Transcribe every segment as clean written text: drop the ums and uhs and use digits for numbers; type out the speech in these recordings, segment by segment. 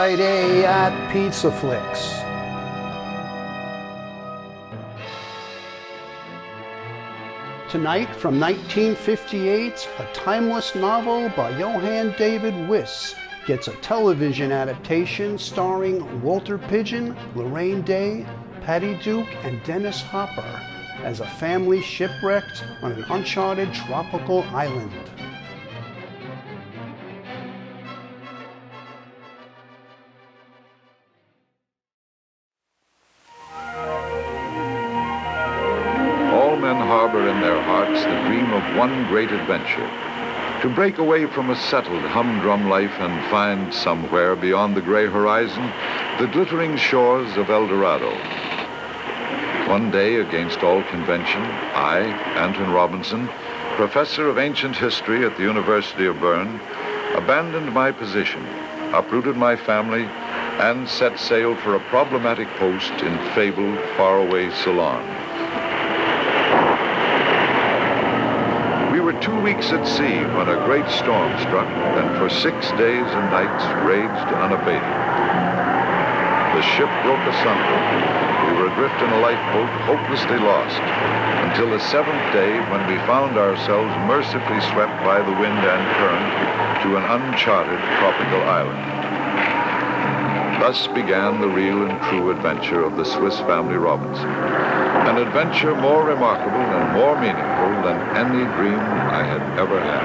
Friday at Pizza Flicks. Tonight, from 1958, a timeless novel by Johann David Wyss gets a television adaptation starring Walter Pidgeon, Lorraine Day, Patty Duke, and Dennis Hopper as a family shipwrecked on an uncharted tropical island. All men harbor in their hearts the dream of one great adventure, to break away from a settled humdrum life and find somewhere beyond the gray horizon the glittering shores of El Dorado. One day, against all convention, I, Anton Robinson, professor of ancient history at the University of Bern, abandoned my position, uprooted my family, and set sail for a problematic post in fabled, faraway Ceylon. We were 2 weeks at sea when a great storm struck, and for 6 days and nights raged unabated. The ship broke asunder. We were adrift in a lifeboat, hopelessly lost, until the 7th day when we found ourselves mercifully swept by the wind and current to an uncharted tropical island. Thus began the real and true adventure of the Swiss Family Robinson, an adventure more remarkable and more meaningful than any dream I had ever had.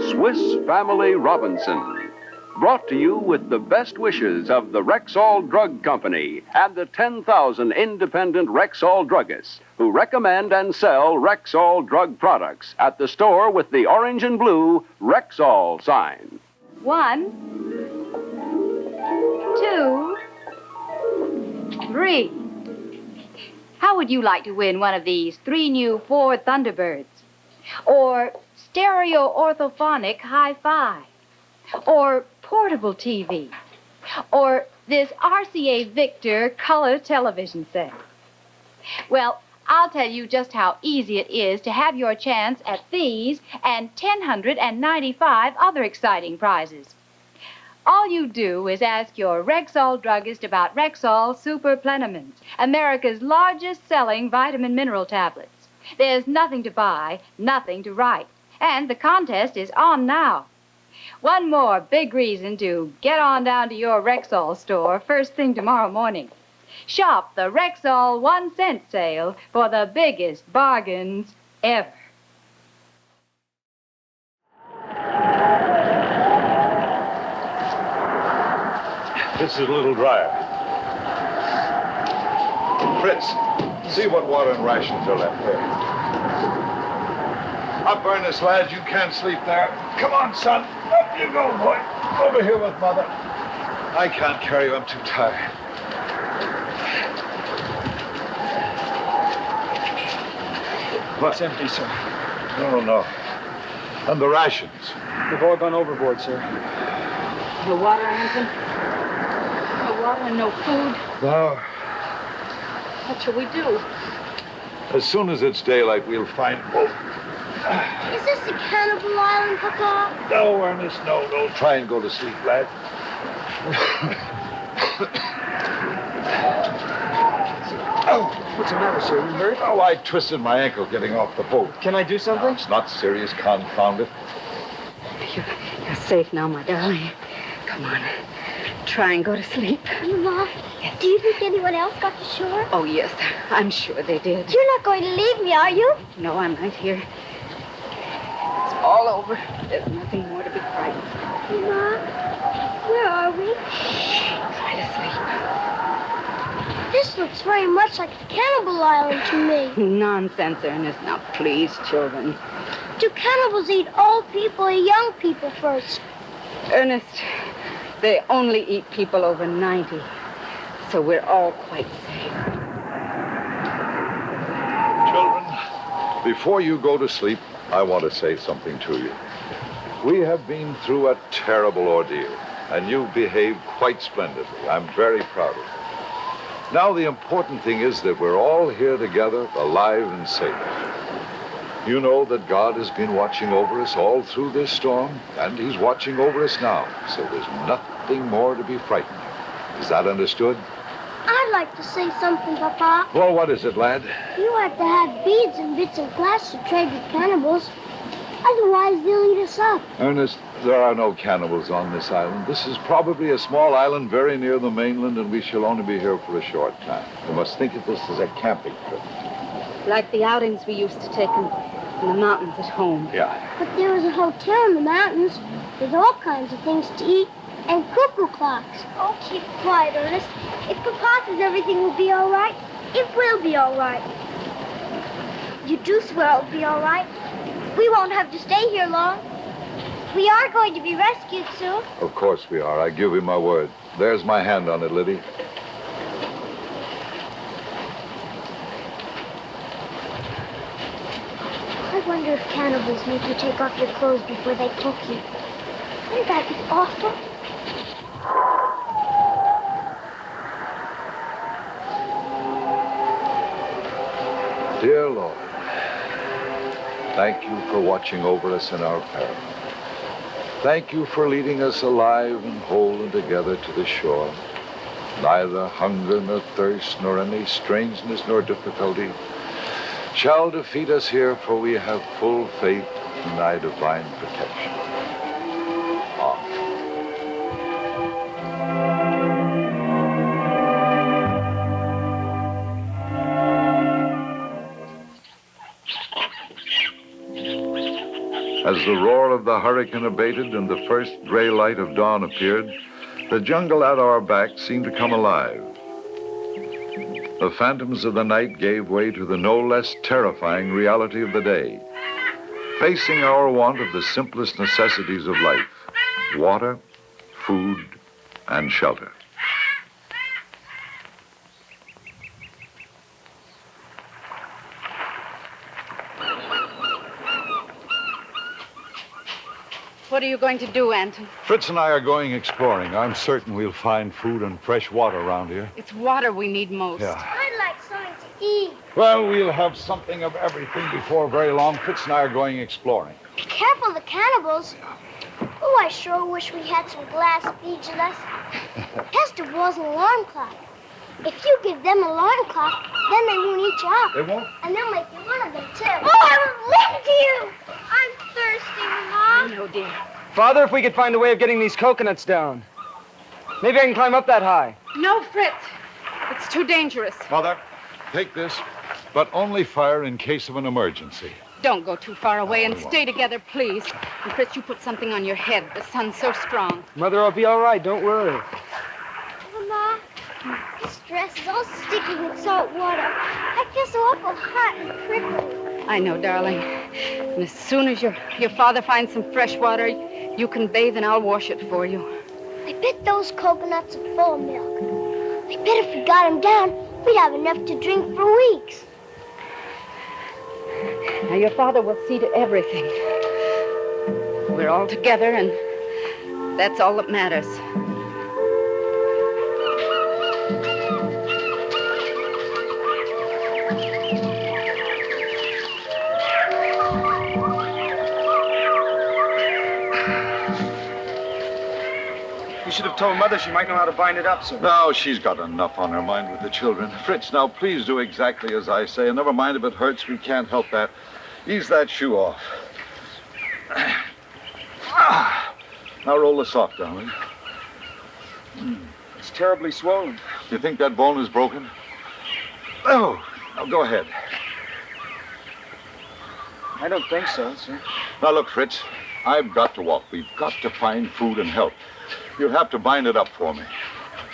Swiss Family Robinson, brought to you with the best wishes of the Rexall Drug Company and the 10,000 independent Rexall druggists who recommend and sell Rexall drug products at the store with the orange and blue Rexall sign. 1, 2, 3. How would you like to win one of these 3 new Ford Thunderbirds? Or stereo orthophonic hi-fi? Or portable TV? Or this RCA Victor color television set? Well, I'll tell you just how easy it is to have your chance at these and 1,095 other exciting prizes. All you do is ask your Rexall druggist about Rexall Super Plenamins, America's largest selling vitamin mineral tablets. There's nothing to buy, nothing to write, and the contest is on now. One more big reason to get on down to your Rexall store first thing tomorrow morning. Shop the Rexall 1-cent sale for the biggest bargains ever. This is a little drier. Fritz, see what water and rations are left there. Up, Ernest, lad. You can't sleep there. Come on, son. Up you go, boy. Over here with Mother. I can't carry you. I'm too tired. It's empty, sir. No. And the rations? They've all gone overboard, sir. No water, Anton? No water and no food? No. What shall we do? As soon as it's daylight, we'll find a boat. Is this the Cannibal Island, Papa? No, Ernest, no. Don't try and go to sleep, lad. Oh, what's the matter, sir? You hurt? Oh, I twisted my ankle getting off the boat. Can I do something? It's not serious, confound it. You're safe now, my darling. Come on. Try and go to sleep. Mama, do you think anyone else got to shore? Oh, yes. I'm sure they did. You're not going to leave me, are you? No, I'm right here. It's all over. There's nothing more to be frightened of. Mama, where are we? Try to sleep. This looks very much like the Cannibal Island to me. Nonsense, Ernest. Now, please, children. Do cannibals eat old people or young people first? Ernest, they only eat people over 90. So we're all quite safe. Children, before you go to sleep, I want to say something to you. We have been through a terrible ordeal, and you've behaved quite splendidly. I'm very proud of you. Now the important thing is that we're all here together, alive and safe. You know that God has been watching over us all through this storm, and he's watching over us now, so there's nothing more to be frightened of. Is that understood? I'd like to say something, Papa. Well, what is it, lad? You have to have beads and bits of glass to trade with cannibals. Otherwise, they'll eat us up. Ernest, there are no cannibals on this island. This is probably a small island very near the mainland, and we shall only be here for a short time. You must think of this as a camping trip. Like the outings we used to take in the mountains at home. Yeah. But there is a hotel in the mountains with all kinds of things to eat and cuckoo clocks. Oh, keep quiet, Ernest. If Papa says everything will be all right, it will be all right. You do swear it'll be all right? We won't have to stay here long. We are going to be rescued soon. Of course we are. I give you my word. There's my hand on it, Liddy. I wonder if cannibals make you take off your clothes before they cook you. Wouldn't that be awful? Dear Lord, thank you for watching over us in our peril. Thank you for leading us alive and whole and together to the shore. Neither hunger nor thirst nor any strangeness nor difficulty shall defeat us here, for we have full faith in thy divine protection. Amen. As the roar of the hurricane abated and the first gray light of dawn appeared, the jungle at our back seemed to come alive. The phantoms of the night gave way to the no less terrifying reality of the day, facing our want of the simplest necessities of life: water, food, and shelter. What are you going to do, Anton? Fritz and I are going exploring. I'm certain we'll find food and fresh water around here. It's water we need most. Yeah. I'd like something to eat. Well, we'll have something of everything before very long. Fritz and I are going exploring. Be careful of the cannibals. Oh, I sure wish we had some glass beads with us. Hester was an alarm clock. If you give them an alarm clock, then they won't eat you up. They won't? And they'll make you one of them, too. Oh, I will live to you! I'm thirsty, Mom. No, dear. Father, if we could find a way of getting these coconuts down. Maybe I can climb up that high. No, Fritz. It's too dangerous. Mother, take this, but only fire in case of an emergency. Don't go too far away and stay together, please. And Fritz, you put something on your head. The sun's so strong. Mother, I'll be all right. Don't worry. Mama, this dress is all sticky with salt water. I feel so awful hot and prickly. I know, darling. And as soon as your father finds some fresh water, you can bathe and I'll wash it for you. I bet those coconuts are full of milk. I bet if we got them down, we'd have enough to drink for weeks. Now, your father will see to everything. We're all together, and that's all that matters. You should have told Mother she might know how to bind it up, sir. No, she's got enough on her mind with the children. Fritz, now please do exactly as I say, and never mind if it hurts. We can't help that. Ease that shoe off. Now roll this off, darling. It's terribly swollen. You think that bone is broken? Oh, now go ahead. I don't think so, sir. Now, look, Fritz, I've got to walk. We've got to find food and help. You'll have to bind it up for me.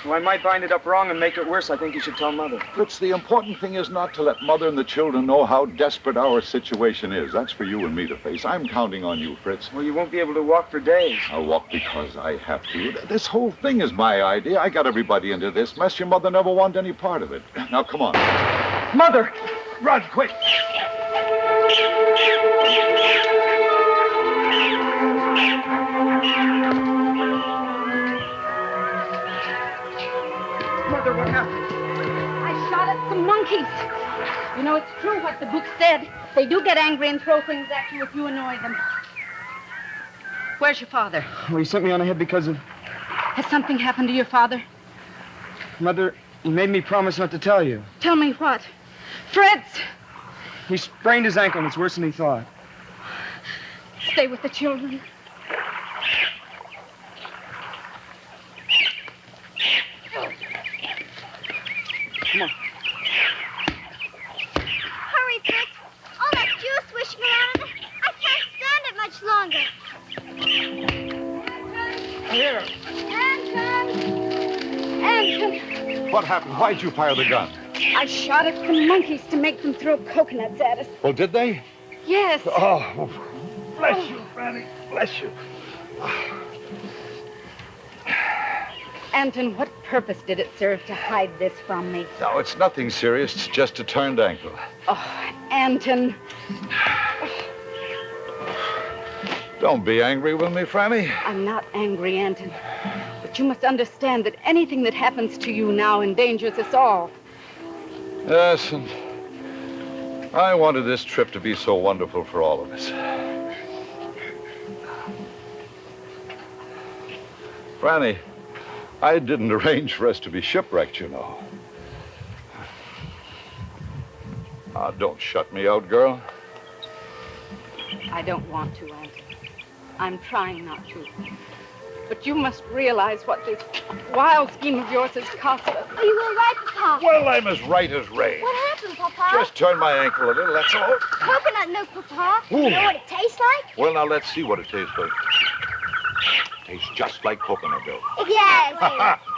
Well, I might bind it up wrong and make it worse. I think you should tell Mother. Fritz, the important thing is not to let Mother and the children know how desperate our situation is. That's for you and me to face. I'm counting on you, Fritz. Well, you won't be able to walk for days. I'll walk because I have to. This whole thing is my idea. I got everybody into this mess. Your mother never wanted any part of it. Now, come on. Mother! Run, quick! Mother, what happened? I shot at some monkeys. You know, it's true what the book said. They do get angry and throw things at you if you annoy them. Where's your father? Well, he sent me on ahead because of... Has something happened to your father? Mother, he made me promise not to tell you. Tell me what? Fritz! He sprained his ankle and it's worse than he thought. Stay with the children. Come on. Hurry, Fritz. All that juice wishing around in it. I can't stand it much longer. Here. Anton! What happened? Why'd you fire the gun? I shot at some monkeys to make them throw coconuts at us. Well, did they? Yes. Oh, bless you, Franny. Bless you. Anton, what purpose did it serve to hide this from me? No, it's nothing serious. It's just a turned ankle. Oh, Anton. Don't be angry with me, Franny. I'm not angry, Anton. But you must understand that anything that happens to you now endangers us all. Yes, and I wanted this trip to be so wonderful for all of us. Franny, I didn't arrange for us to be shipwrecked, you know. Ah, don't shut me out, girl. I don't want to, Anton. I'm trying not to. But you must realize what this wild scheme of yours has cost us. Oh, you were right, Papa. Well, I'm as right as rain. What happened, Papa? Just turned my ankle a little, that's all. Coconut milk, Papa. You know what it tastes like? Well, now let's see what it tastes like. Tastes just like coconut milk. Yes.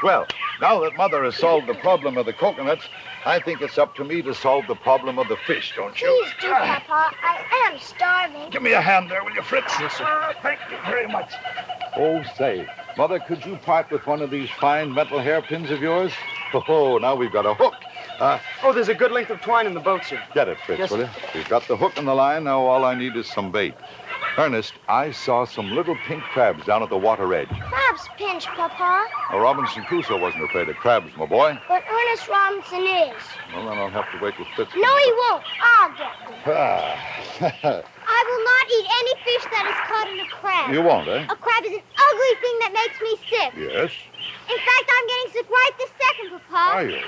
Well, now that Mother has solved the problem of the coconuts, I think it's up to me to solve the problem of the fish, don't you? Please do, Papa. I am starving. Give me a hand there, will you, Fritz? Yes, sir. Thank you very much. Oh, say, Mother, could you part with one of these fine metal hairpins of yours? Oh, now we've got a hook. Oh, there's a good length of twine in the boat, sir. Get it, Fritz, Yes, will you? We've got the hook and the line. Now all I need is some bait. Ernest, I saw some little pink crabs down at the water edge. Crab's pinch, Papa. Now, Robinson Crusoe wasn't afraid of crabs, my boy. But Ernest Robinson is. Well, then I'll have to wait till Fritz. No, he won't. I'll get them. Ah. I will not eat any fish that is caught in a crab. You won't, eh? A crab is an ugly thing that makes me sick. Yes. In fact, I'm getting sick right this second, Papa. Are you?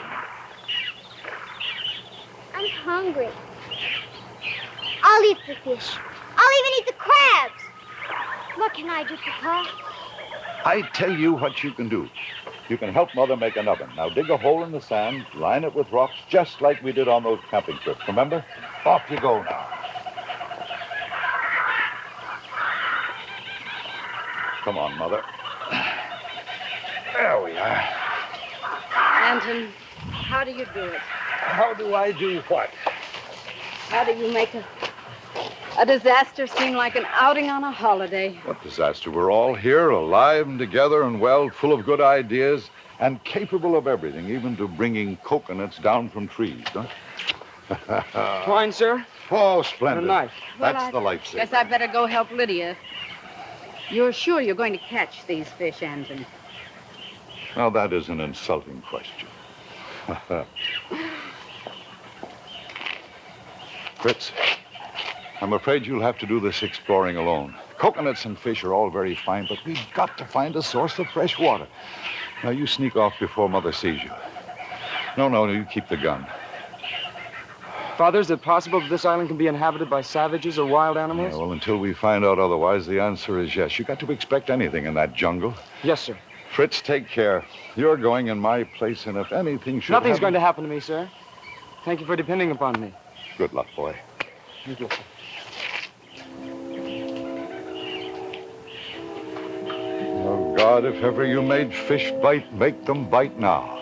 I'm hungry. I'll eat the fish. I'll even eat the crabs. What can I do, Papa? I tell you what you can do. You can help Mother make an oven. Now dig a hole in the sand, line it with rocks, just like we did on those camping trips, remember? Off you go now. Come on, Mother. There we are. Anton, how do you do it? How do I do what? How do you make a disaster seem like an outing on a holiday? What disaster? We're all here, alive and together and well, full of good ideas, and capable of everything, even to bringing coconuts down from trees, huh? Twine, sir? Oh, splendid. And a knife. That's the lifesaver. Guess I better go help Lydia. You're sure you're going to catch these fish, Anton? Now, that is an insulting question. Fritz, I'm afraid you'll have to do this exploring alone. Coconuts and fish are all very fine, but we've got to find a source of fresh water. Now, you sneak off before Mother sees you. No, you keep the gun. Father, is it possible that this island can be inhabited by savages or wild animals? Yeah, well, until we find out otherwise, the answer is yes. You got to expect anything in that jungle. Yes, sir. Fritz, take care. You're going in my place, and if anything should Nothing's happen... going to happen to me, sir. Thank you for depending upon me. Good luck, boy. Thank you. Oh, God, if ever you made fish bite, make them bite now.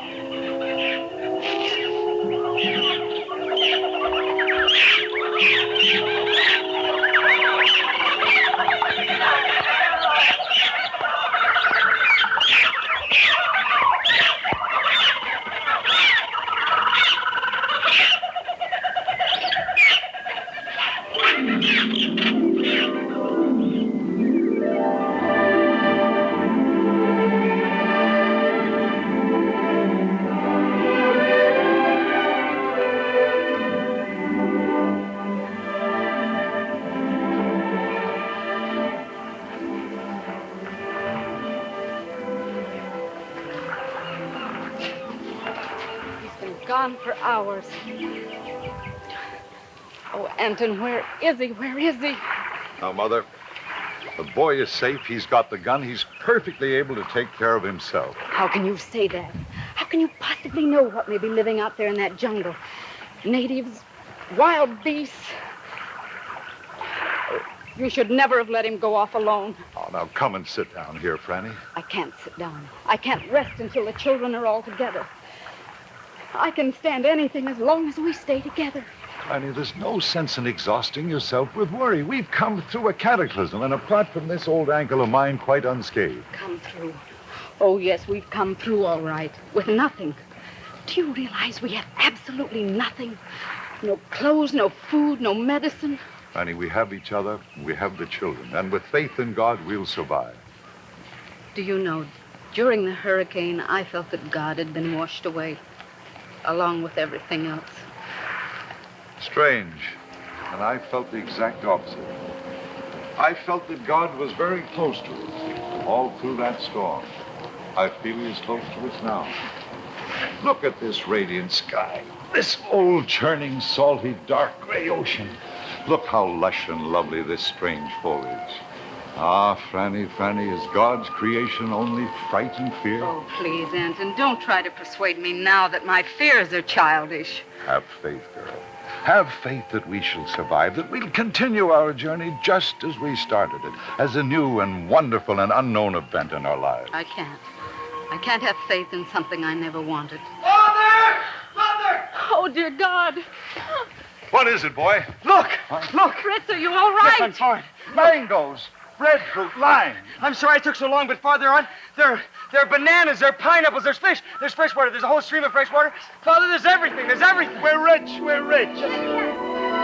Gone for hours. Oh, Anton, where is he? Where is he? Now, Mother, the boy is safe. He's got the gun. He's perfectly able to take care of himself. How can you say that? How can you possibly know what may be living out there in that jungle? Natives, wild beasts. You should never have let him go off alone. Oh, now come and sit down here, Franny. I can't sit down. I can't rest until the children are all together. I can stand anything as long as we stay together. Franny, there's no sense in exhausting yourself with worry. We've come through a cataclysm, and apart from this old ankle of mine, quite unscathed. Come through. Oh, yes, we've come through all right, with nothing. Do you realize we have absolutely nothing? No clothes, no food, no medicine. Franny, we have each other, we have the children, and with faith in God, we'll survive. Do you know, during the hurricane, I felt that God had been washed away, along with everything else. Strange. And I felt the exact opposite. I felt that God was very close to us all through that storm. I feel he is close to us now. Look at this radiant sky. This old, churning, salty, dark gray ocean. Look how lush and lovely this strange foliage. Ah, Franny, is God's creation only fright and fear? Oh, please, Anton, don't try to persuade me now that my fears are childish. Have faith, girl. Have faith that we shall survive, that we'll continue our journey just as we started it, as a new and wonderful and unknown event in our lives. I can't. I can't have faith in something I never wanted. Father! Father! Oh, dear God. What is it, boy? Look! Look! Fritz, are you all right? Yes, I'm fine. Mangoes, breadfruit, lime. I'm sorry I took so long, but farther on, there are bananas, there are pineapples, there's fish, there's fresh water, there's a whole stream of fresh water. Father, there's everything, there's everything. We're rich, we're rich.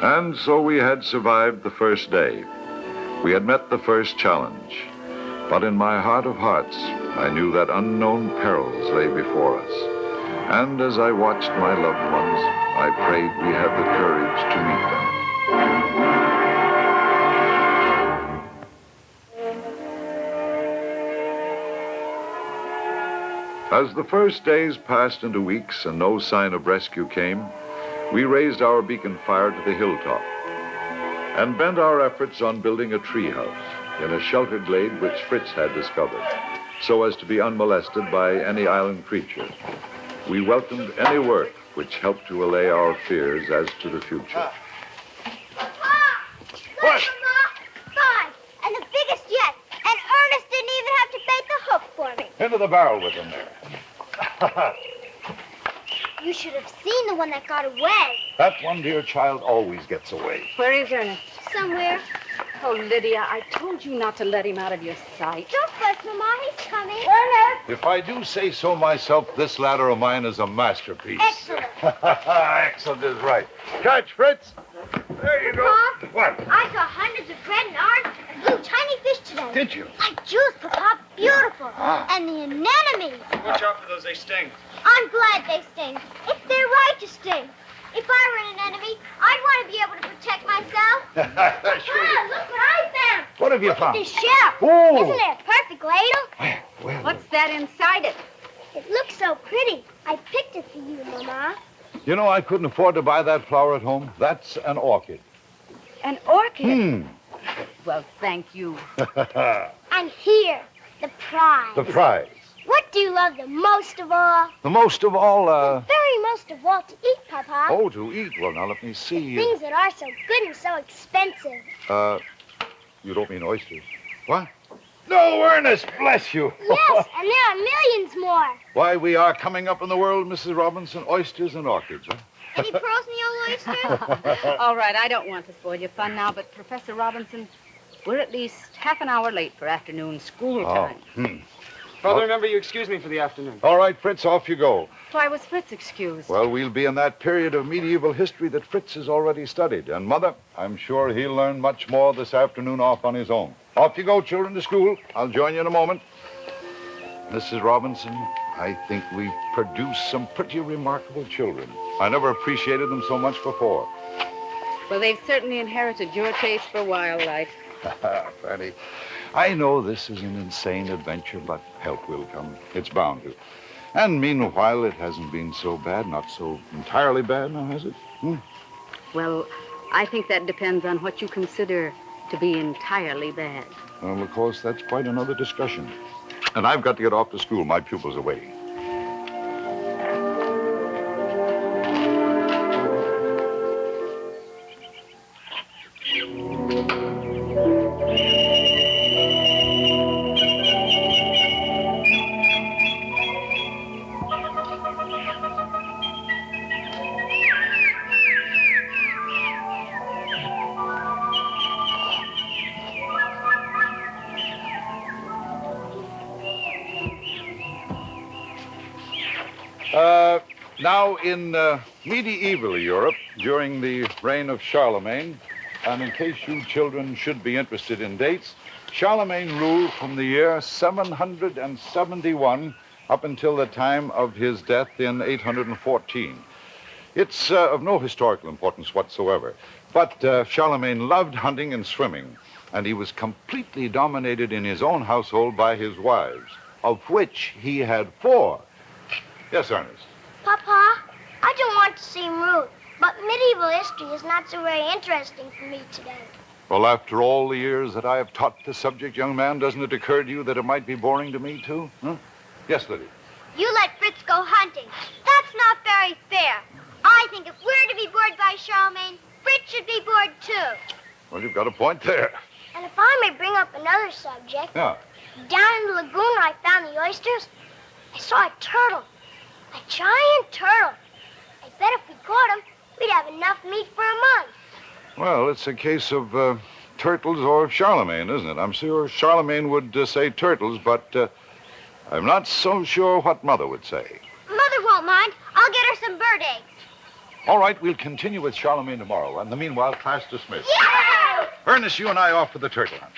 And so we had survived the first day. We had met the first challenge. But in my heart of hearts, I knew that unknown perils lay before us. And as I watched my loved ones, I prayed we had the courage to meet them. As the first days passed into weeks and no sign of rescue came, we raised our beacon fire to the hilltop and bent our efforts on building a treehouse in a sheltered glade which Fritz had discovered, so as to be unmolested by any island creature. We welcomed any work which helped to allay our fears as to the future. Papa! What? Mama! 5. And the biggest yet. And Ernest didn't even have to bait the hook for me. Into the barrel with him there. You should have seen the one that got away. That one dear child always gets away. Where is Ernest? Somewhere. Oh, Lydia, I told you not to let him out of your sight. Don't fuss, Mama. He's coming. Ernest! If I do say so myself, this ladder of mine is a masterpiece. Excellent. Excellent is right. Catch, Fritz. There you go. Papa, What? I saw hundreds of red and orange and blue tiny fish today. Did you? Like jewels, Papa. Beautiful. Ah. And the anemones. Watch out for those, they sting. I'm glad they sting. It's their right to sting. If I were an enemy, I'd want to be able to protect myself. Papa, look what I found. What have you found? This shell. Oh. Isn't it a perfect ladle? Well, What's that inside it? It looks so pretty. I picked it for you, Mama. you know, I couldn't afford to buy that flower at home. That's an orchid. An orchid? Well, thank you. And here, the prize. The prize. What do you love the most of all? The most of all, Very most of all to eat, Papa. Oh, to eat. Well, now let me see. Things that are so good and so expensive. You don't mean oysters. What? No, Ernest, bless you. Yes, and there are millions more. Why, we are coming up in the world, Mrs. Robinson. Oysters and orchids, huh? Any pearls in the old oyster? All right, I don't want to spoil your fun now, but Professor Robinson, we're at least half an hour late for afternoon school time. Father, remember you excused me for the afternoon. All right, Fritz, off you go. Why was Fritz excused? Well, we'll be in that period of medieval history that Fritz has already studied. And, Mother, I'm sure he'll learn much more this afternoon off on his own. Off you go, children, to school. I'll join you in a moment. Mrs. Robinson, I think we've produced some pretty remarkable children. I never appreciated them so much before. Well, they've certainly inherited your taste for wildlife. Fanny, I know this is an insane adventure, but help will come. It's bound to. And meanwhile, it hasn't been so bad, not so entirely bad now, has it? Well, I think that depends on what you consider to be entirely bad. Well, of course, that's quite another discussion. And I've got to get off to school. My pupils are waiting. Now, in medieval Europe, during the reign of Charlemagne, and in case you children should be interested in dates, Charlemagne ruled from the year 771 up until the time of his death in 814. It's of no historical importance whatsoever, but Charlemagne loved hunting and swimming, and he was completely dominated in his own household by his wives, of which he had 4. Yes, Ernest? Papa, I don't want to seem rude, but medieval history is not so very interesting for me today. Well, after all the years that I have taught the subject, young man, doesn't it occur to you that it might be boring to me, too? Huh? Yes, Lydia? You let Fritz go hunting. That's not very fair. I think if we're to be bored by Charlemagne, Fritz should be bored, too. Well, you've got a point there. And if I may bring up another subject, Yeah. down in the lagoon where I found the oysters, I saw a turtle. A giant turtle. I bet if we caught him, we'd have enough meat for a month. Well, it's a case of turtles or Charlemagne, isn't it? I'm sure Charlemagne would say turtles, but I'm not so sure what Mother would say. Mother won't mind. I'll get her some bird eggs. All right, we'll continue with Charlemagne tomorrow. And in the meanwhile, class dismissed. Yeah! Ernest, you and I off for the turtle hunt.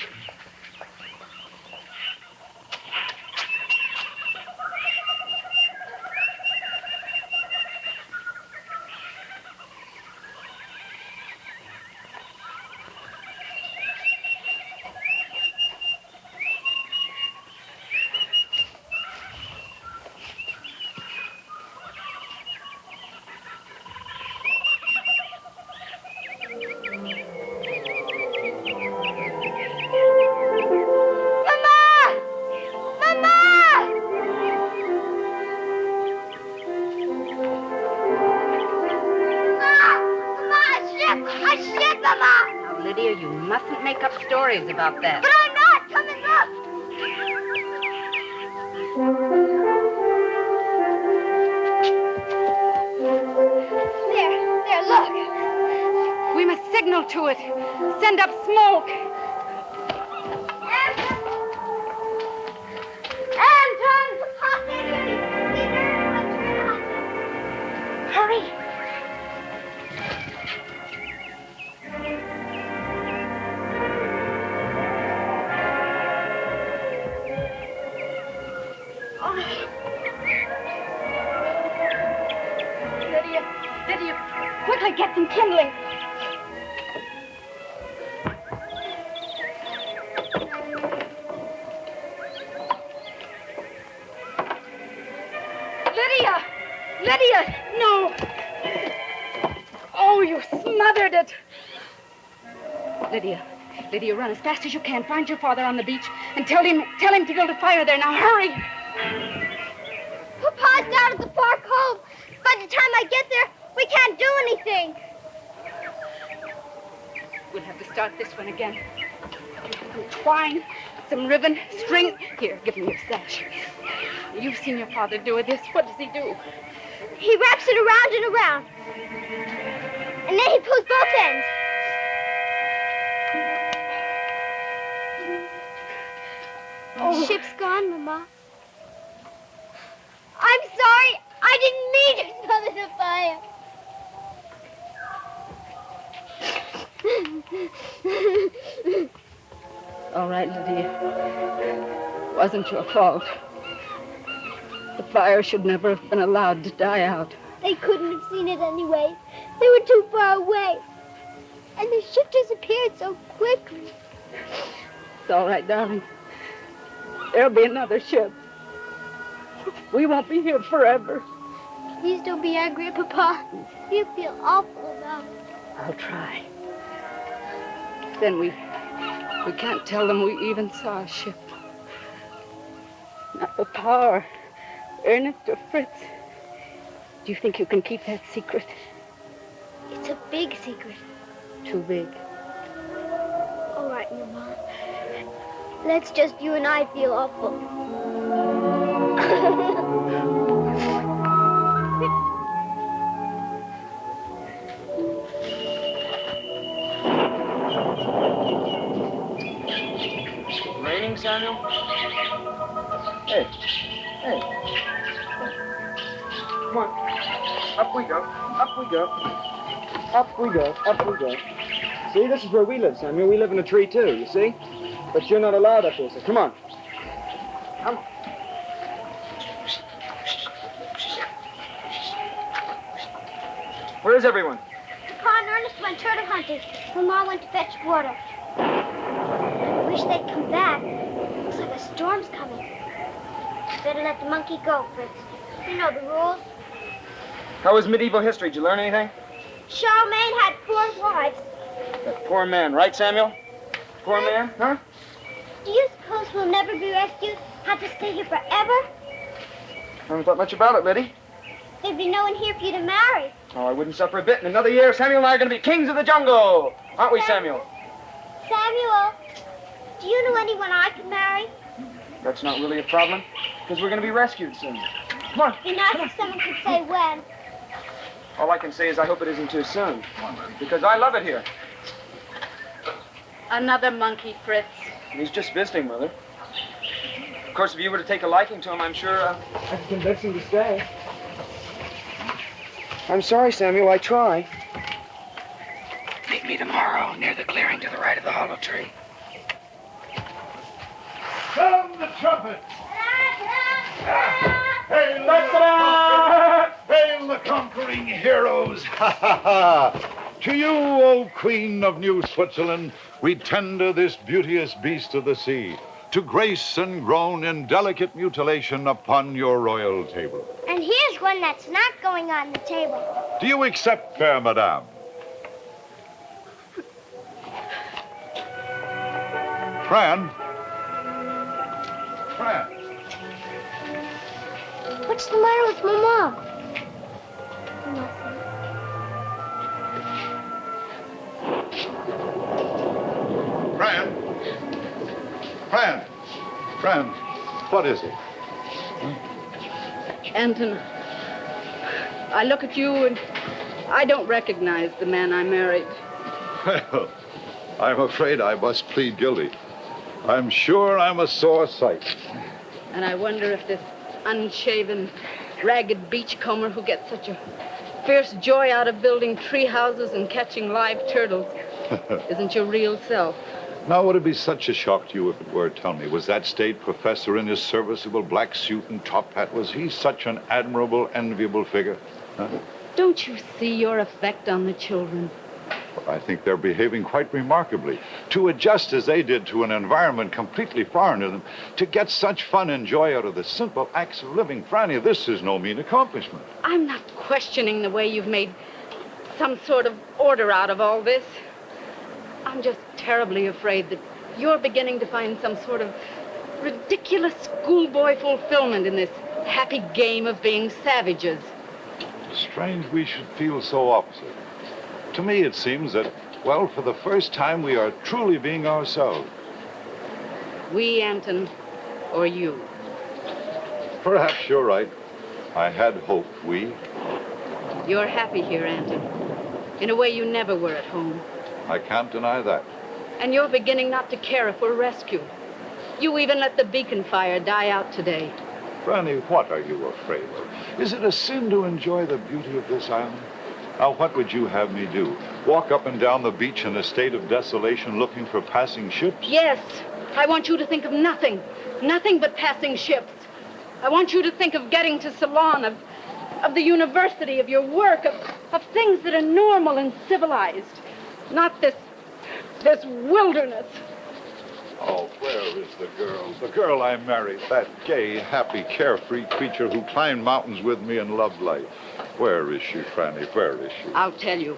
Lydia, you mustn't make up stories about that. But I'm not. Come and look. There, look. We must signal to it. Send up smoke. Anton! Hurry. Lydia, quickly get some kindling. Lydia, no. Oh, you smothered it. Lydia. Lydia, run as fast as you can. Find your father on the beach and tell him to build a fire there. Now, hurry! Papa's down at the far cove. By the time I get there, we can't do anything. We'll have to start this one again. Some twine, some ribbon, string. Here, give me your sash. You've seen your father do this. What does he do? He wraps it around and around. And then he pulls both ends. The ship's gone, Mama. I'm sorry. I didn't mean to smother the fire. All right, Lydia. Wasn't your fault. The fire should never have been allowed to die out. They couldn't have seen it anyway. They were too far away. And the ship disappeared so quickly. It's all right, darling. There'll be another ship. We won't be here forever. Please don't be angry, Papa. You feel awful about it. I'll try. Then we can't tell them we even saw a ship. Not Papa or Ernest or Fritz. Do you think you can keep that secret? It's a big secret. Too big. All right, Mama. Let's just you and I feel awful. Raining, Samuel? Hey. Come on. Up we go. Up we go. Up we go. Up we go. See, this is where we live, Samuel. We live in a tree, too, you see? But you're not allowed up here, so come on. Come on. Where is everyone? Papa and Ernest went turtle hunting. Mama went to fetch water. I wish they'd come back. Looks like a storm's coming. Better let the monkey go, Fritz. You know the rules. How was medieval history? Did you learn anything? Charlemagne had 4 wives. That poor man, right, Samuel? Poor man, huh? Do you suppose we'll never be rescued? Have to stay here forever? I haven't thought much about it, Liddy. There'd be no one here for you to marry. Oh, I wouldn't suffer a bit. In another year, Samuel and I are going to be kings of the jungle. Aren't we, Samuel? Samuel, do you know anyone I could marry? That's not really a problem, because we're going to be rescued soon. Come on. It'd be nice if someone could say when. All I can say is I hope it isn't too soon, because I love it here. Another monkey, Fritz. He's just visiting, Mother. Of course, if you were to take a liking to him, I'm sure I could convince him to stay. I'm sorry, Samuel. I try. Meet me tomorrow near the clearing to the right of the hollow tree. Sound the trumpet! Hey, Hail the conquering heroes! Ha ha ha! To you, O Queen of New Switzerland, we tender this beauteous beast of the sea, to grace and groan in delicate mutilation upon your royal table. And here's one that's not going on the table. Do you accept, fair madame? Fran? Fran? What's the matter with Mama? Nothing. Fran? Fran? Fran, what is it? Anton, I look at you and I don't recognize the man I married. Well, I'm afraid I must plead guilty. I'm sure I'm a sore sight. And I wonder if this unshaven, ragged beachcomber who gets such a fierce joy out of building tree houses and catching live turtles isn't your real self. Now, would it be such a shock to you if it were? Tell me, was that state professor in his serviceable black suit and top hat, was he such an admirable, enviable figure? Huh? Don't you see your effect on the children? Well, I think they're behaving quite remarkably. To adjust as they did to an environment completely foreign to them, to get such fun and joy out of the simple acts of living. Franny, this is no mean accomplishment. I'm not questioning the way you've made some sort of order out of all this. I'm just terribly afraid that you're beginning to find some sort of ridiculous schoolboy fulfillment in this happy game of being savages. Strange we should feel so opposite. To me, it seems that, well, for the first time, we are truly being ourselves. We, Anton, or you? Perhaps you're right. I had hoped we. You're happy here, Anton, in a way you never were at home. I can't deny that. And you're beginning not to care if we're rescued. You even let the beacon fire die out today. Franny, what are you afraid of? Is it a sin to enjoy the beauty of this island? Now, what would you have me do? Walk up and down the beach in a state of desolation looking for passing ships? Yes, I want you to think of nothing but passing ships. I want you to think of getting to Ceylon, of the university, of your work, of things that are normal and civilized. Not this wilderness. Oh, where is the girl? The girl I married, that gay, happy, carefree creature who climbed mountains with me and loved life. Where is she, Franny? Where is she? I'll tell you.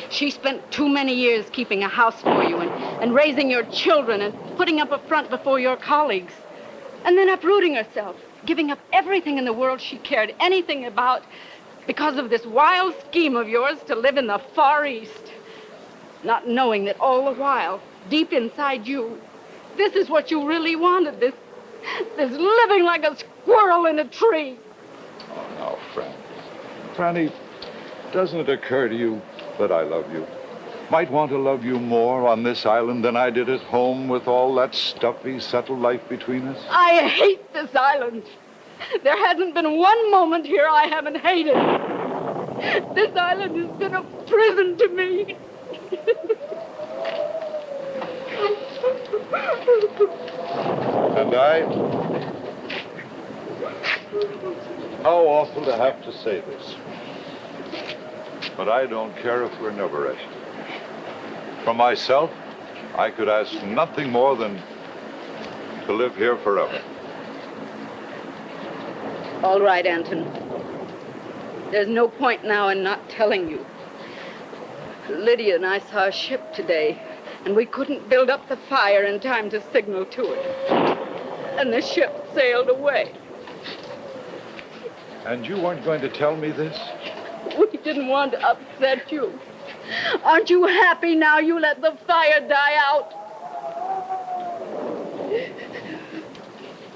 She spent too many years keeping a house for you and raising your children and putting up a front before your colleagues. And then uprooting herself, giving up everything in the world she cared anything about because of this wild scheme of yours to live in the Far East. Not knowing that all the while, deep inside you, this is what you really wanted, this living like a squirrel in a tree. Oh, now, Franny. Franny, doesn't it occur to you that I love you? Might want to love you more on this island than I did at home with all that stuffy, settled life between us? I hate this island. There hasn't been one moment here I haven't hated. This island has been a prison to me. And I... How awful to have to say this. But I don't care if we're never rescued. For myself, I could ask nothing more than to live here forever. All right, Anton. There's no point now in not telling you. Lydia and I saw a ship today, and we couldn't build up the fire in time to signal to it. And the ship sailed away. And you weren't going to tell me this? We didn't want to upset you. Aren't you happy now you let the fire die out?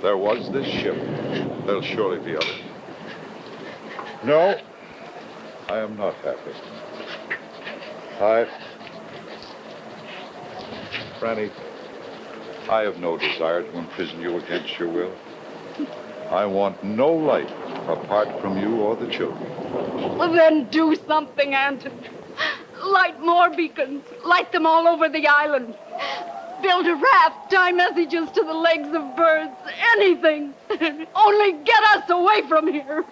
There was this ship. There'll surely be others. No, I am not happy. Franny, I have no desire to imprison you against your will. I want no life apart from you or the children. Well, then do something, Anton. Light more beacons. Light them all over the island. Build a raft. Tie messages to the legs of birds. Anything. Only get us away from here.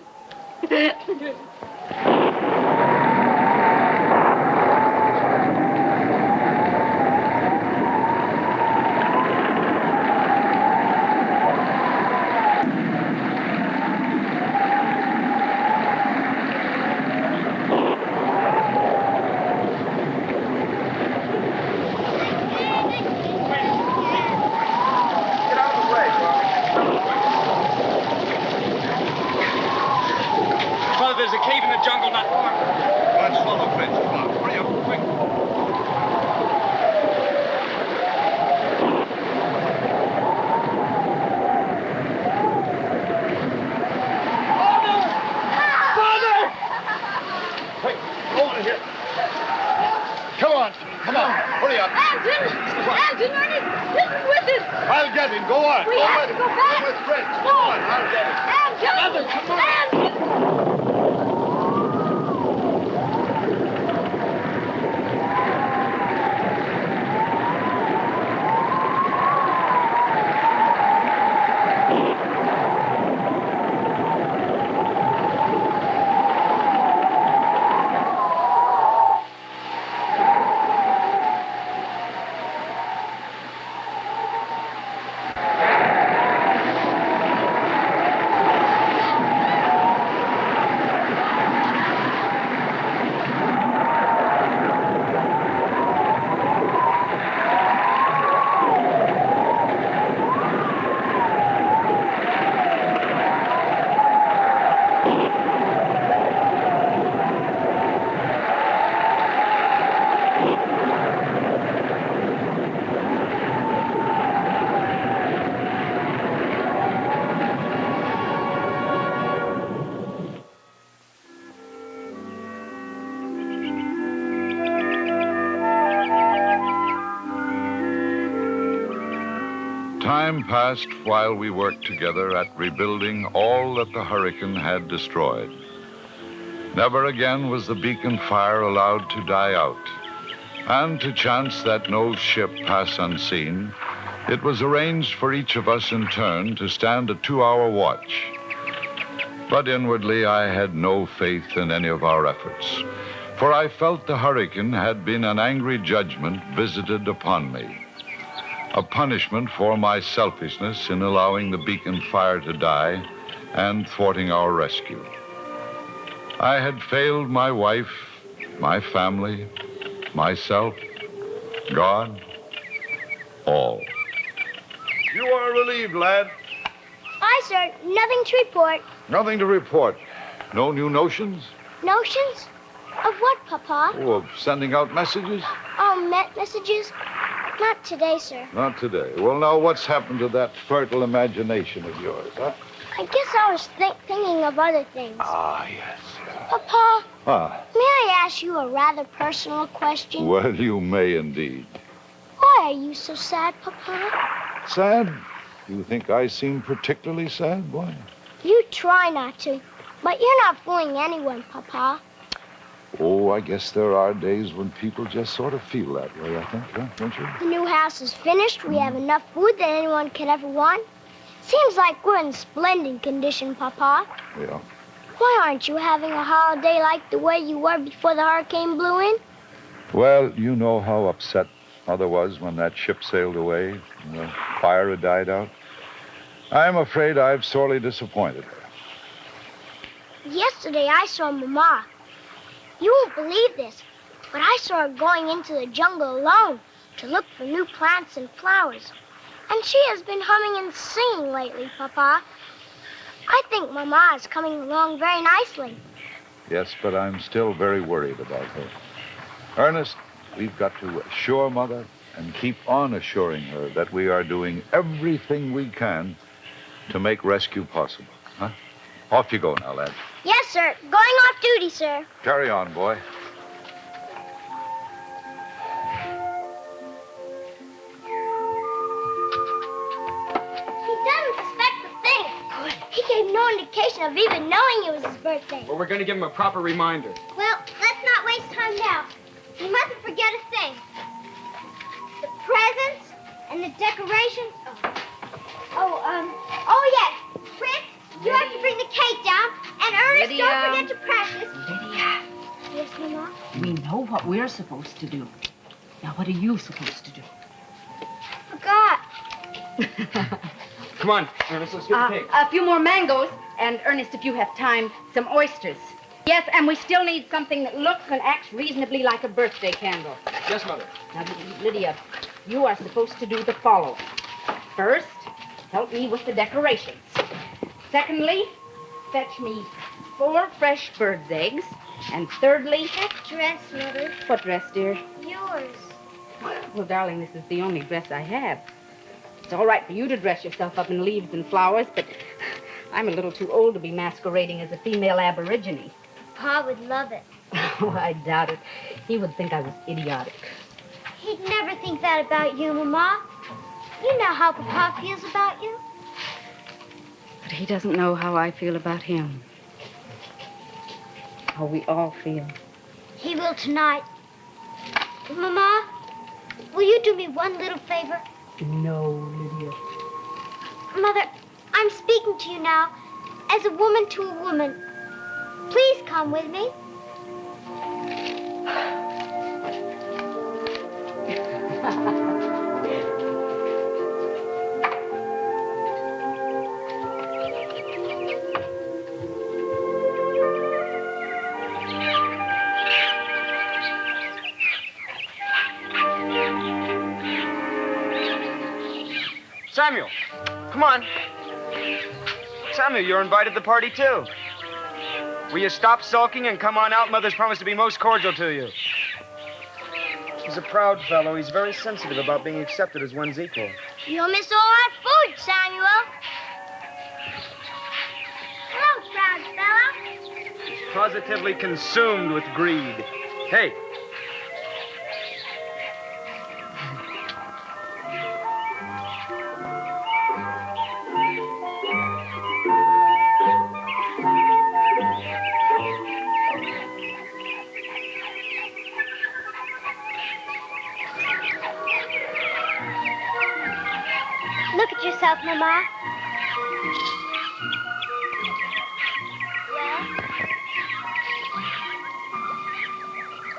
Anton, Ernest, listen with us. I'll get him. Go on. We have to go back. Go with Fritz. No. Go on. I'll get him. Anton! Mother, come on. Anton! Time passed while we worked together at rebuilding all that the hurricane had destroyed. Never again was the beacon fire allowed to die out. And to chance that no ship pass unseen, it was arranged for each of us in turn to stand a 2-hour watch. But inwardly, I had no faith in any of our efforts, for I felt the hurricane had been an angry judgment visited upon me, a punishment for my selfishness in allowing the beacon fire to die and thwarting our rescue. I had failed my wife, my family, myself, God, all. You are relieved, lad. Aye, sir. Nothing to report. Nothing to report. No new notions? Notions? Of what, Papa? Oh, of sending out messages? Oh, messages? Not today, sir. Not today. Well, now, what's happened to that fertile imagination of yours, huh? I guess I was thinking of other things. Ah, yes. Papa, Ah, may I ask you a rather personal question? well, you may indeed. Why are you so sad, Papa? Sad? You think I seem particularly sad, boy? You try not to, but you're not fooling anyone, Papa. Oh, I guess there are days when people just sort of feel that way, I think, huh? Don't you? The new house is finished. We have enough food that anyone could ever want. Seems like we're in splendid condition, Papa. Yeah. Why aren't you having a holiday like the way you were before the hurricane blew in? Well, you know how upset Mother was when that ship sailed away and the fire had died out. I'm afraid I've sorely disappointed her. Yesterday I saw Mama. You won't believe this, but I saw her going into the jungle alone to look for new plants and flowers. And she has been humming and singing lately, Papa. I think Mama is coming along very nicely. Yes, but I'm still very worried about her. Ernest, we've got to assure Mother and keep on assuring her that we are doing everything we can to make rescue possible. Huh? Off you go now, lad. Yes, sir. Going off duty, sir. Carry on, boy. He doesn't suspect a thing. Good. He gave no indication of even knowing it was his birthday. Well, we're going to give him a proper reminder. Well, let's not waste time now. He mustn't forget a thing. The presents and the decorations. Oh, yes. Fritz, you have to bring the cake down. And Ernest, Lydia. don't forget to practice. Lydia, Yes, Mama? we know what we're supposed to do. Now, what are you supposed to do? Forgot. Come on, Ernest, let's get the cake. A few more mangoes, and Ernest, if you have time, some oysters. Yes, and we still need something that looks and acts reasonably like a birthday candle. Yes, Mother. Now, Lydia, you are supposed to do the following. First, help me with the decorations. Secondly, fetch me 4 fresh bird's eggs. And thirdly... That dress, Mother. What dress, dear? Yours. Well, darling, this is the only dress I have. It's all right for you to dress yourself up in leaves and flowers, but I'm a little too old to be masquerading as a female aborigine. Pa would love it. Oh, I doubt it. He would think I was idiotic. He'd never think that about you, Mama. You know how Papa feels about you. But he doesn't know how I feel about him. How we all feel. He will tonight. Mama, will you do me one little favor? No, Lydia. Mother, I'm speaking to you now as a woman to a woman. Please come with me. Samuel, come on. Samuel, you're invited to the party, too. Will you stop sulking and come on out? Mother's promised to be most cordial to you. He's a proud fellow. He's very sensitive about being accepted as one's equal. You'll miss all that food, Samuel. Hello, proud fellow. He's positively consumed with greed. Hey. Look at yourself, Mama.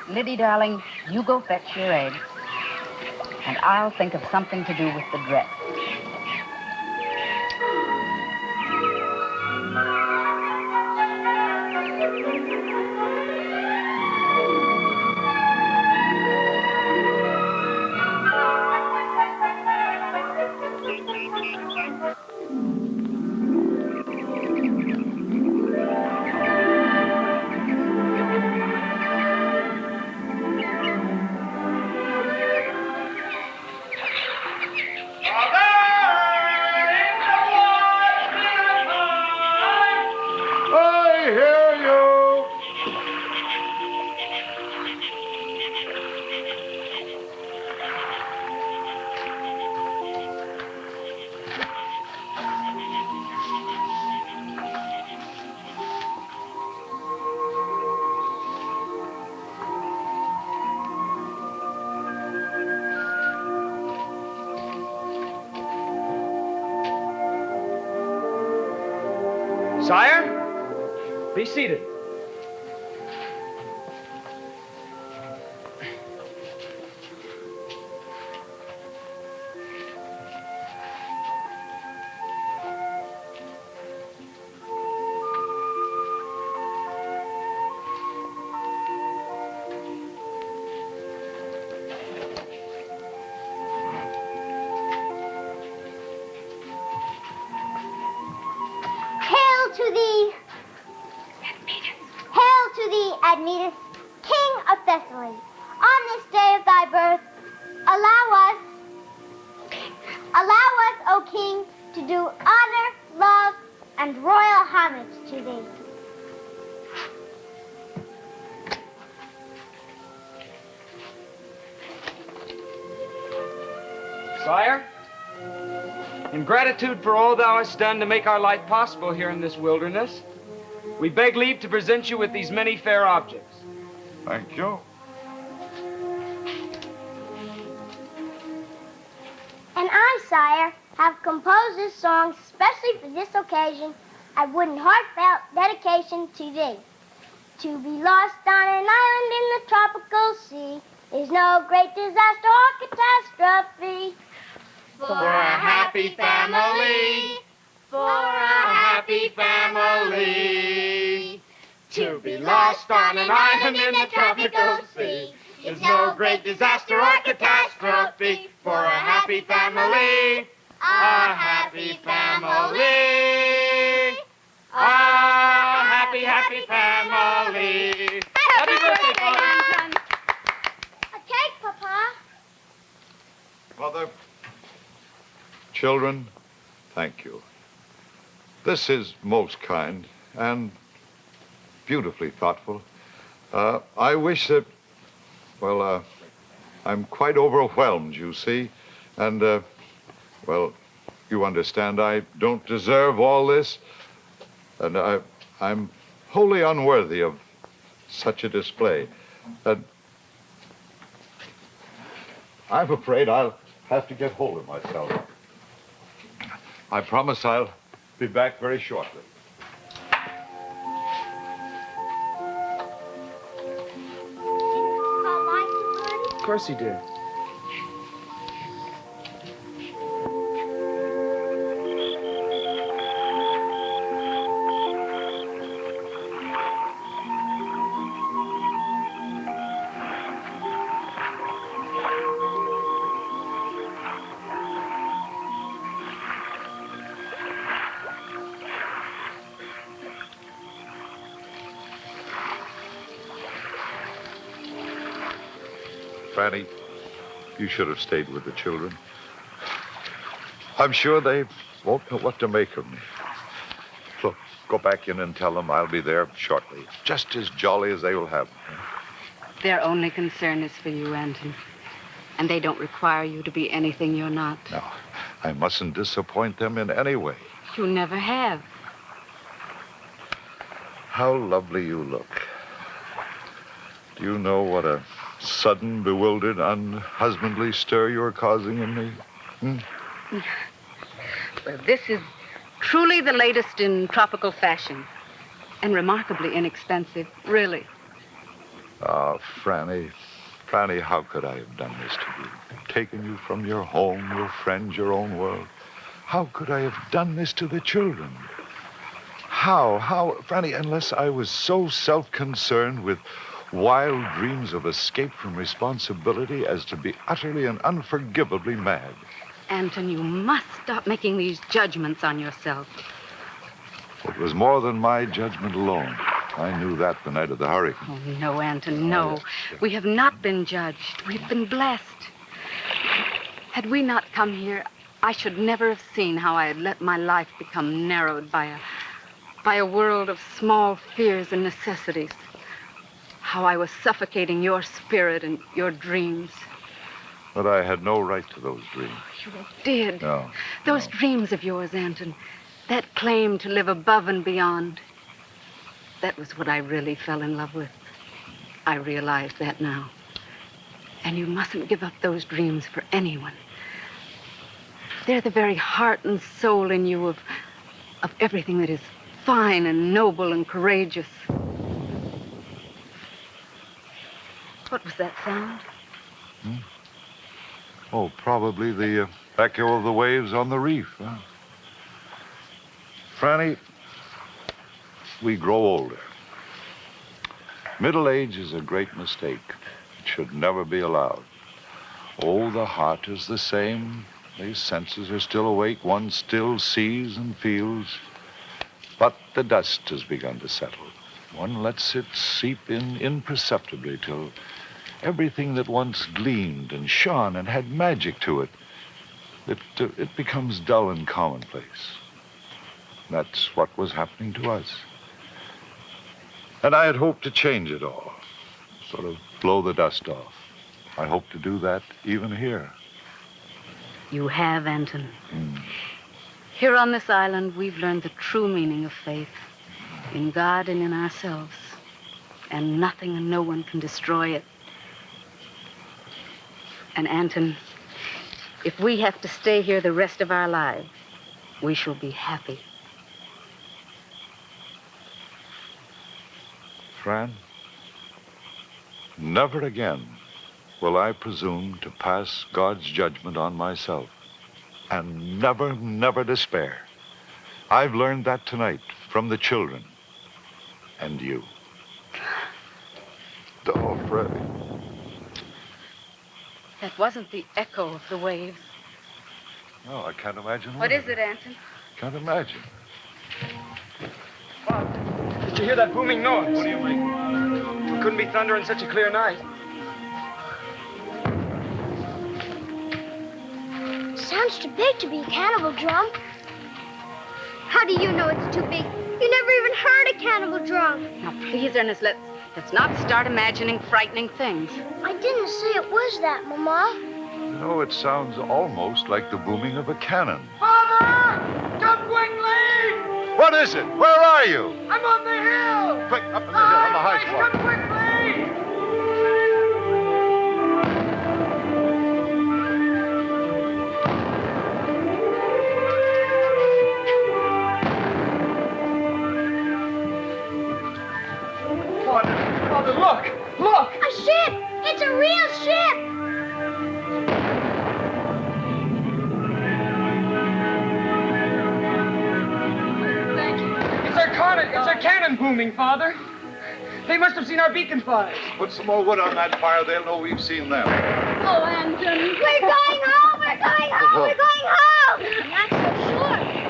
Liddy, darling, you go fetch your eggs. And I'll think of something to do with the dress. I hear you. Sire, be seated. Hail to thee! Hail to thee, Admetus, King of Thessaly. On this day of thy birth, allow us, O King, to do honor, love, and royal homage to thee. Sire, in gratitude for all thou hast done to make our life possible here in this wilderness, we beg leave to present you with these many fair objects. Thank you. And I, sire, have composed this song specially for this occasion, a wooden heartfelt dedication to thee. To be lost on an island in the tropical sea is no great disaster or catastrophe. For a happy family, for a happy family. To be lost on an island in the tropical sea is no great disaster or catastrophe. For a happy family, a happy family, a happy, happy family. Happy birthday, Father. A cake, Papa. Mother, children, thank you. This is most kind and beautifully thoughtful. I wish that, well, I'm quite overwhelmed, you see. And, well, you understand I don't deserve all this. And I'm wholly unworthy of such a display. And I'm afraid I'll have to get hold of myself. I promise I'll be back very shortly. Of course he did. Franny, you should have stayed with the children. I'm sure they won't know what to make of me. Look, go back in and tell them I'll be there shortly, just as jolly as they will have me. Their only concern is for you, Anton. And they don't require you to be anything you're not. No, I mustn't disappoint them in any way. You never have. How lovely you look. Do you know what a sudden, bewildered, unhusbandly stir you're causing in me? Well, this is truly the latest in tropical fashion. And remarkably inexpensive, really. Ah, Franny, how could I have done this to you? Taken you from your home, your friends, your own world. How could I have done this to the children? How, Franny, unless I was so self-concerned with wild dreams of escape from responsibility as to be utterly and unforgivably mad. Anton, you must stop making these judgments on yourself. It was more than my judgment alone. I knew that the night of the hurricane. Oh, no, Anton, no. Yes. We have not been judged. We've been blessed. Had we not come here, I should never have seen how I had let my life become narrowed by a world of small fears and necessities. How I was suffocating your spirit and your dreams. But I had no right to those dreams. You did. No. Those dreams of yours, Anton. That claim to live above and beyond. That was what I really fell in love with. I realize that now. And you mustn't give up those dreams for anyone. They're the very heart and soul in you of everything that is fine and noble and courageous. What was that sound? Oh, probably the echo of the waves on the reef. Huh? Franny, we grow older. Middle age is a great mistake. It should never be allowed. Oh, the heart is the same. The senses are still awake. One still sees and feels. But the dust has begun to settle. One lets it seep in imperceptibly till everything that once gleamed and shone and had magic to it, it becomes dull and commonplace. That's what was happening to us. And I had hoped to change it all, sort of blow the dust off. I hope to do that even here. You have, Anton. Here on this island, we've learned the true meaning of faith in God and in ourselves. And nothing and no one can destroy it. And Anton, if we have to stay here the rest of our lives, we shall be happy. Fran, never again will I presume to pass God's judgment on myself. And never, never despair. I've learned that tonight from the children and you. Oh, Freddie. That wasn't the echo of the waves. No, I can't imagine What is it, Anton? Can't imagine. Did you hear that booming noise? What do you mean? It couldn't be thunder on such a clear night. Sounds too big to be a cannibal drum. How do you know it's too big? You never even heard a cannibal drum. Now, please, Ernest, let's not start imagining frightening things. I didn't say it was that, Mama. You know, it sounds almost like the booming of a cannon. Father! Come quickly! What is it? Where are you? I'm on the hill! Quick, up on the hill, on the high spot. Come quickly! Father, look! Look! A ship! It's a real ship! It's our cannon booming, Father. They must have seen our beacon fires. Put some more wood on that fire. They'll know we've seen them. Oh, Anton. We're going home! We're going home! We're going home! I'm not so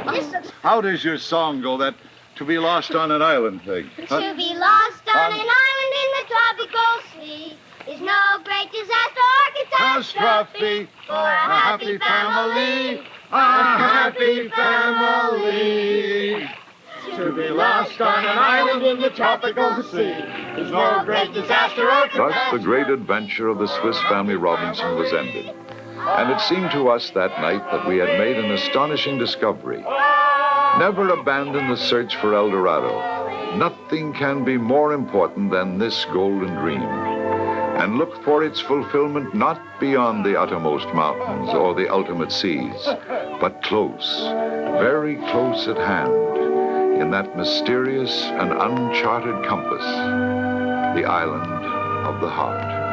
sure. This looks... How does your song go, that to be lost on an island thing? To be lost on an island in the tropical sea is no great disaster or catastrophe for a happy family. A happy family. To be lost on an island in the tropical sea is no great disaster or catastrophe. Thus, the great adventure of the Swiss Family Robinson was ended. And it seemed to us that night that we had made an astonishing discovery. Never abandon the search for El Dorado. Nothing can be more important than this golden dream. And look for its fulfillment not beyond the uttermost mountains or the ultimate seas, but close, very close at hand, in that mysterious and uncharted compass, the island of the heart.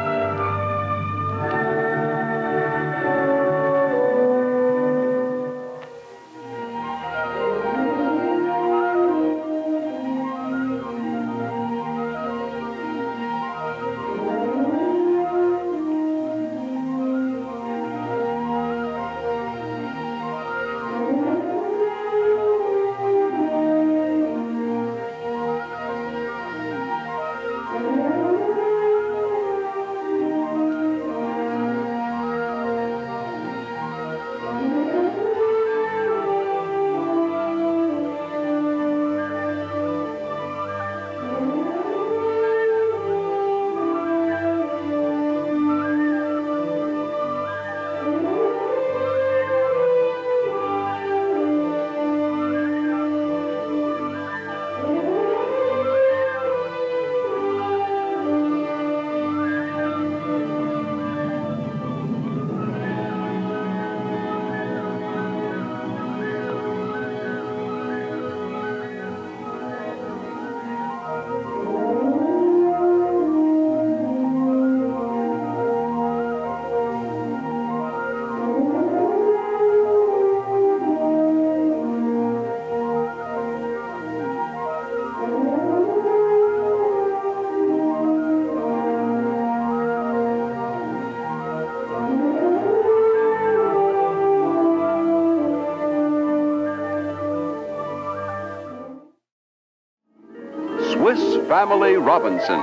Swiss Family Robinson.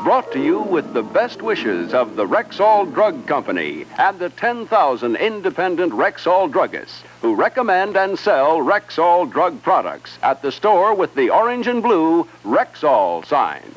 Brought to you with the best wishes of the Rexall Drug Company and the 10,000 independent Rexall druggists who recommend and sell Rexall drug products at the store with the orange and blue Rexall sign.